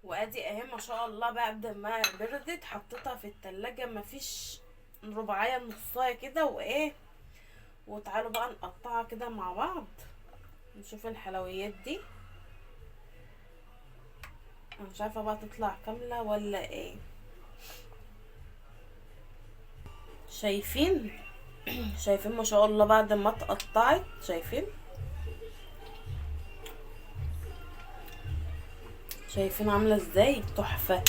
وادي اهي ما شاء الله بعد ما بردت حطيتها في التلاجة مفيش ربعايه نصايه كده وايه. وتعالوا بقى نقطعها كده مع بعض نشوف الحلويات دي. انا مش عارفه بقى تطلع كامله ولا ايه. شايفين شايفين ما شاء الله بعد ما اتقطعت. شايفين عامله ازاي؟ تحفه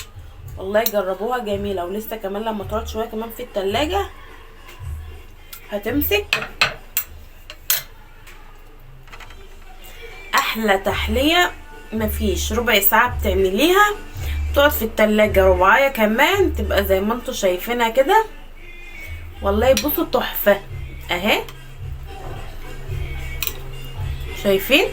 والله. جربوها جميله. ولسه كمان لما تقعد شويه كمان في التلاجة هتمسك. احلى تحليه مفيش. ربع ساعه بتعمليها تقعد في التلاجة ربعايه كمان تبقى زي ما انتوا شايفينها كده. والله بصوا تحفه اهي. شايفين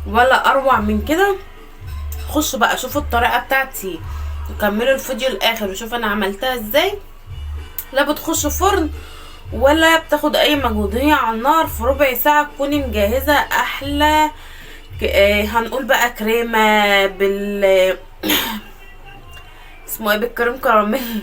ولا اروع من كده. خشوا بقى شوفوا الطريقه بتاعتي وكملوا الفيديو الاخر وشوفوا انا عملتها ازاي. لا بتخش فرن ولا بتاخد اي مجهود. هي على النار في ربع ساعه تكوني مجهزه احلى هنقول بقى كريمه بال اسمه ايه بالكريم كراميل.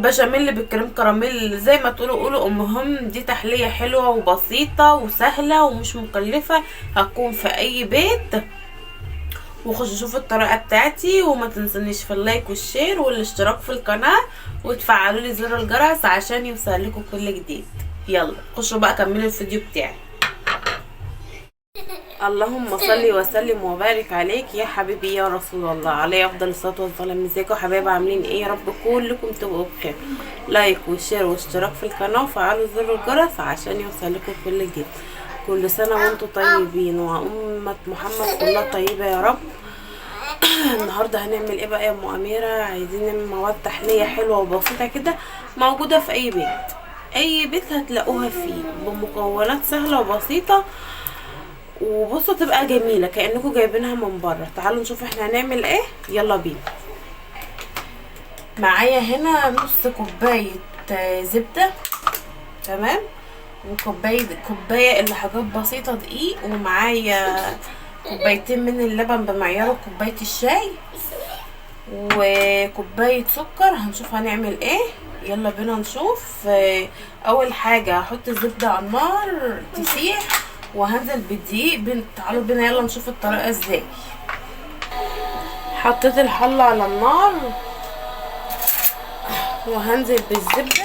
بشاميل بالكريم كراميل زي ما تقولوا قولوا. المهم دي تحليه حلوه وبسيطه وسهله ومش مكلفه. هتكون في اي بيت. وخشوا شوفوا الطريقه بتاعتي وما تنسونيش في اللايك والشير والاشتراك في القناه وتفعلوا لي زر الجرس عشان يوصل لكم كل جديد. يلا خشوا بقى كملوا الفيديو بتاعي. اللهم صل وسلم وبارك عليك يا حبيبي يا رسول الله عليه افضل الصلاه والسلام. ازيكم يا حبايبي عاملين ايه؟ يا رب كلكم تبقوا بخير. لايك وشير واشتراك في القناه وفعلوا زر الجرس عشان يوصل لكم كل جديد. كل سنه وانتم طيبين وامه محمد كلها طيبه يا رب. النهارده هنعمل ايه بقى يا ام اميره؟ عايزين نعمل مواد تحليه حلوه وبسيطه كده موجوده في اي بيت. اي بيت هتلاقوها فيه بمكونات سهله وبسيطه وبصوا تبقى جميله كانكم جايبينها من بره. تعالوا نشوف احنا هنعمل ايه. يلا بينا. معايا هنا نص كوبايه زبده تمام. وكوبايه اللي حاجات بسيطه دقيق. ومعايا كوبايتين من اللبن بمعيار كوبايه الشاي. وكوبايه سكر. هنشوف هنعمل ايه. يلا بينا نشوف. اول حاجه هحط الزبده على النار تسيح وهنزل بالدقيق. تعالوا بينا يلا نشوف الطريقه ازاي. حطيت الحله على النار وهنزل بالزبده.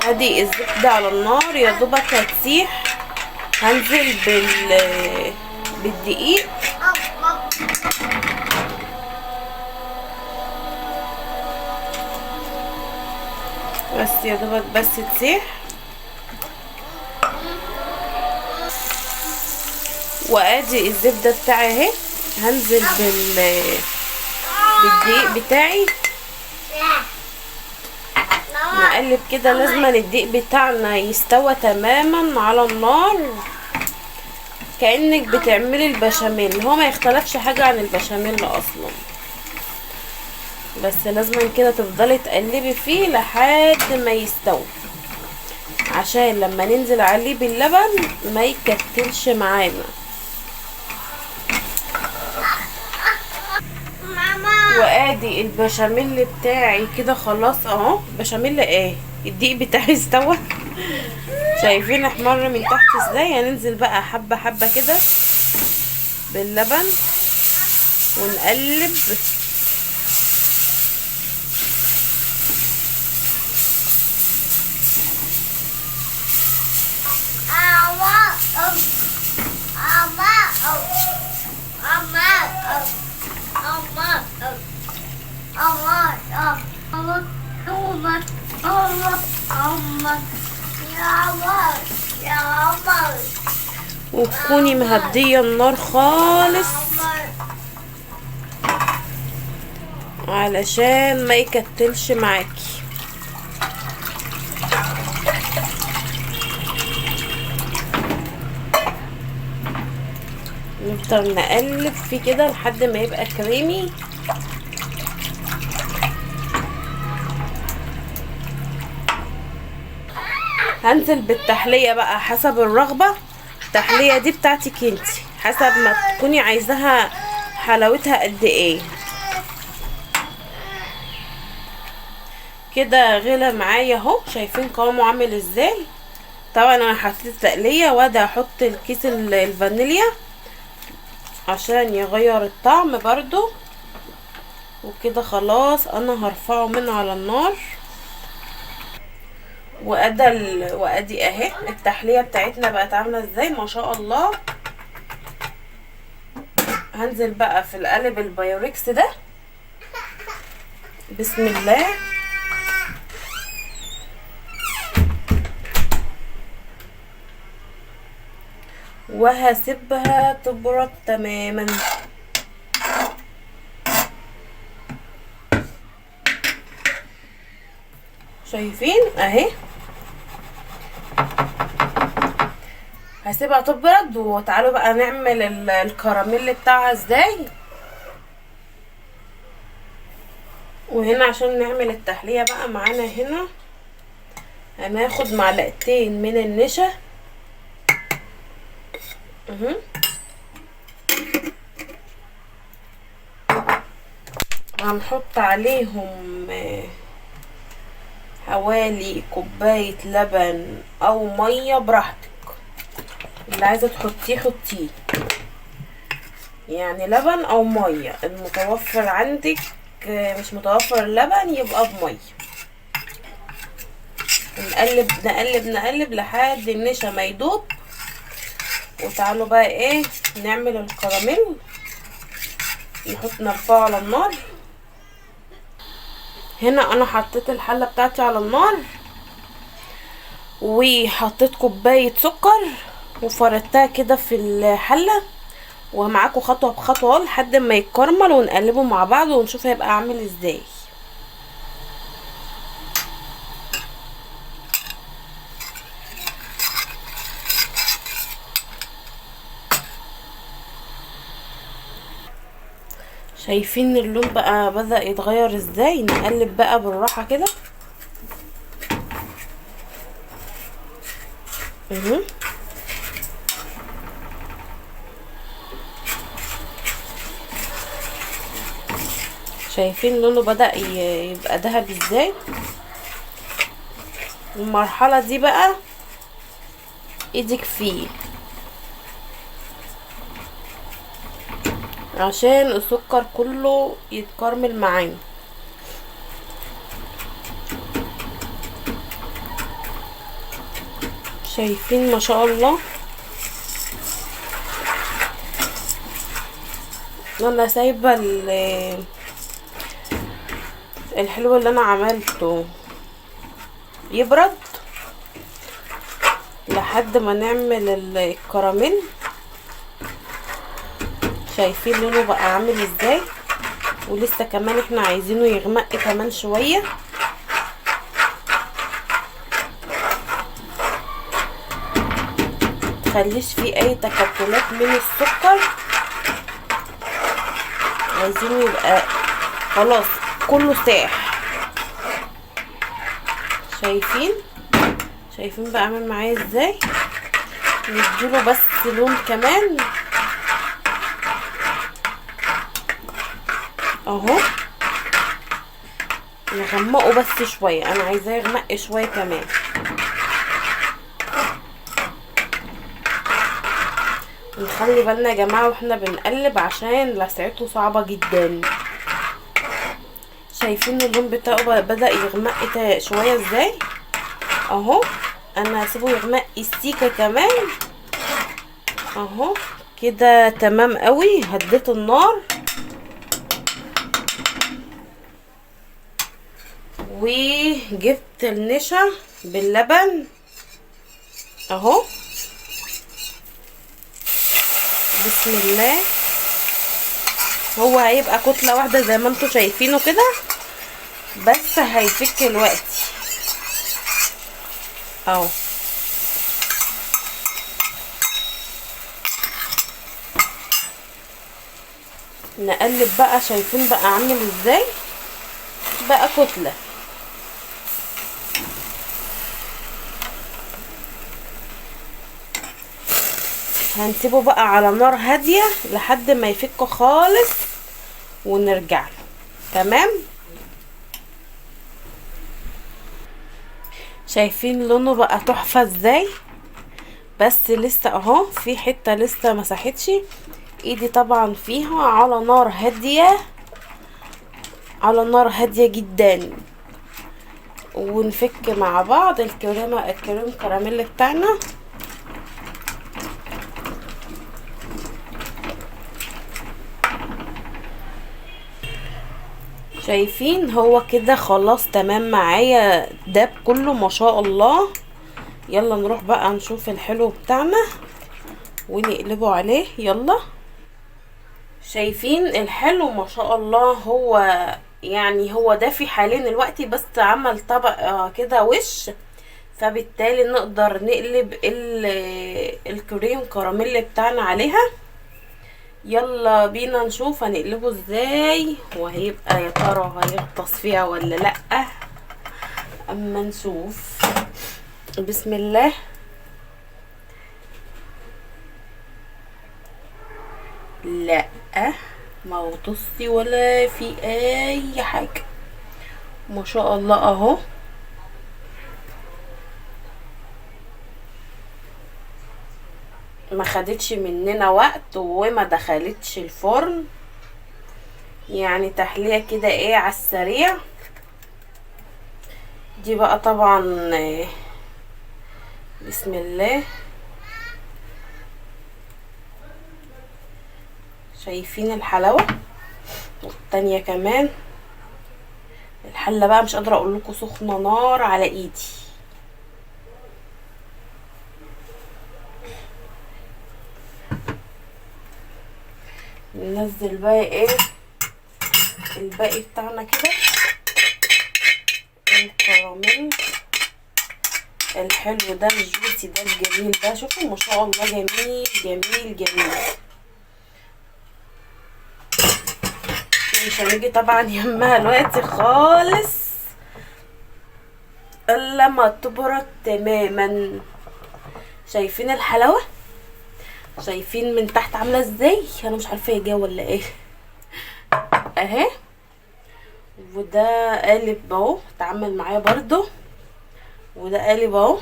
ادي الزبده على النار يا دوبك هتسيح. هنزل بالدقيق. بس يا دوبك بس تسيح. وادي الزبده بتاعي اهي. هنزل بالدقيق بتاعي. نقلب كده. لازم الدقيق بتاعنا يستوى تماما على النار كأنك بتعملي البشاميل. هو ما يختلفش حاجة عن البشاميل اصلا. بس لازم كده تفضلي تقلبي فيه لحد ما يستوي عشان لما ننزل عليه باللبن ما يكتلش معانا. وادي البشاميل بتاعي كده خلاص اهو. بشاميل ايه؟ الدقيق بتاعي استوى. شايفين احمر من تحت ازاي؟ هننزل بقى حبه حبه كده باللبن ونقلب. وتكوني مهديه النار خالص علشان ما يكتلش معاكي. نفضل ونفضل نقلب فيه كده لحد ما يبقى كريمي. هنزل بالتحلية بقى حسب الرغبة. التحلية دي بتاعتك انتي، حسب ما تكوني عايزاها حلاوتها قد ايه. كده غلى معايا اهو، شايفين قوامه عامل ازاي. طبعا انا حطيت التقلية وده احط الكيس الفانيليا عشان يغير الطعم برضو. وكده خلاص انا هرفعه من على النار. وادي اهي التحلية بتاعتنا بقت عاملة ازاي ما شاء الله. هنزل بقى في القالب البايوركس ده، بسم الله. وهسيبها تبرد تماما. شايفين اهي، هسيبها تبرد. وتعالوا بقى نعمل الكراميل بتاعها ازاي. وهنا عشان نعمل التحلية بقى معانا هنا هناخد معلقتين من النشا. هنحط عليهم حوالي كوباية لبن او مية براحتك، اللي عايزة تحطيه حطيه، يعني لبن او مية المتوفر عندك. مش متوفر اللبن يبقى بمية. نقلب نقلب نقلب لحد النشا ما يدوب. وتعالوا بقى ايه نعمل الكراميل. نرفعه على النار. هنا انا حطيت الحلة بتاعتي على النار وحطيت كوباية سكر وفردتها كده في الحلة، ومعاكم خطوة بخطوة لحد ما يتكرمل ونقلبه مع بعض ونشوف هيبقى عامل ازاي. شايفين اللون بقى بدأ يتغير ازاي. نقلب بقى بالراحة كده. شايفين لونه بدأ يبقى ذهبي ازاي. المرحلة دي بقى ايدك فيه عشان السكر كله يتكرمل معانا. شايفين ما شاء الله. انا سايبه الحلو اللي انا عملته يبرد لحد ما نعمل الكراميل. شايفين لونه بقى عامل ازاي. ولسه كمان احنا عايزينه يغمق كمان شويه. متخليش فيه اي تكتلات من السكر، عايزينه يبقى خلاص كله ساح. شايفين بقى عامل معايا ازاي. نديله بس لون كمان اهو. نغمقه بس شويه، انا عايزاه يغمق شويه كمان. نخلي بالنا يا جماعه واحنا بنقلب عشان لسعته صعبه جدا. شايفين اللون بتاعه بدأ يغمق شويه ازاي اهو. انا هسيبه يغمق السيكه كمان اهو. كده تمام قوي. هديت النار وجبت النشا باللبن اهو. بسم الله. هو هيبقى كتلة واحدة زي ما انتوا شايفينه كده، بس هيفك الوقت اهو. نقلب بقى. شايفين بقى عامل ازاي؟ بقى كتلة. هنسيبه بقى على نار هادية لحد ما يفك خالص ونرجع له. تمام. شايفين لونه بقى تحفة ازاي؟ بس لسه اهو في حتة لسه مسحتش ايدي طبعا فيها. على نار هادية، على نار هادية جدا. ونفك مع بعض الكريم كراميل بتاعنا. شايفين هو كده خلاص تمام معايا، داب كله ما شاء الله. يلا نروح بقى نشوف الحلو بتاعنا ونقلبه عليه. يلا. شايفين الحلو ما شاء الله، هو يعني هو دافي حاليا دلوقتي بس عمل طبق كده وش، فبالتالي نقدر نقلب الكريم كراميل بتاعنا عليها. يلا بينا نشوف هنقلبه ازاي، وهيبقى يا ترى هيغطس فيها ولا لا. اما نشوف. بسم الله. لا، ما غطستي ولا في اي حاجه، ما شاء الله اهو. ما خدتش مننا وقت وما دخلتش الفرن، يعني تحليه كده ايه على السريع. دي بقى طبعا بسم الله. شايفين الحلاوه والتانية كمان. الحله بقى مش قادره اقول لكم سخنه نار على ايدي. ننزل بقى ايه الباقي بتاعنا كده. الكراميل الحلو ده الجوسي ده الجميل ده، شوفوا ما شاء الله جميل جميل جميل. مش هنيجي طبعا يمها دلوقتي خالص الا ما تبرد تماما. شايفين الحلاوه؟ شايفين من تحت عامله ازاي؟ انا مش عارفه هي جايه ولا ايه اهي. وده قالب اهو اتعمل معايا برضو، وده قالب اهو.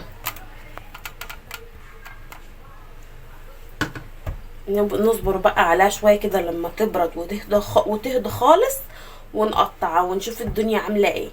نصبر بقى عليها شويه كده لما تبرد وتهدى خالص، ونقطعها ونشوف الدنيا عامله ايه.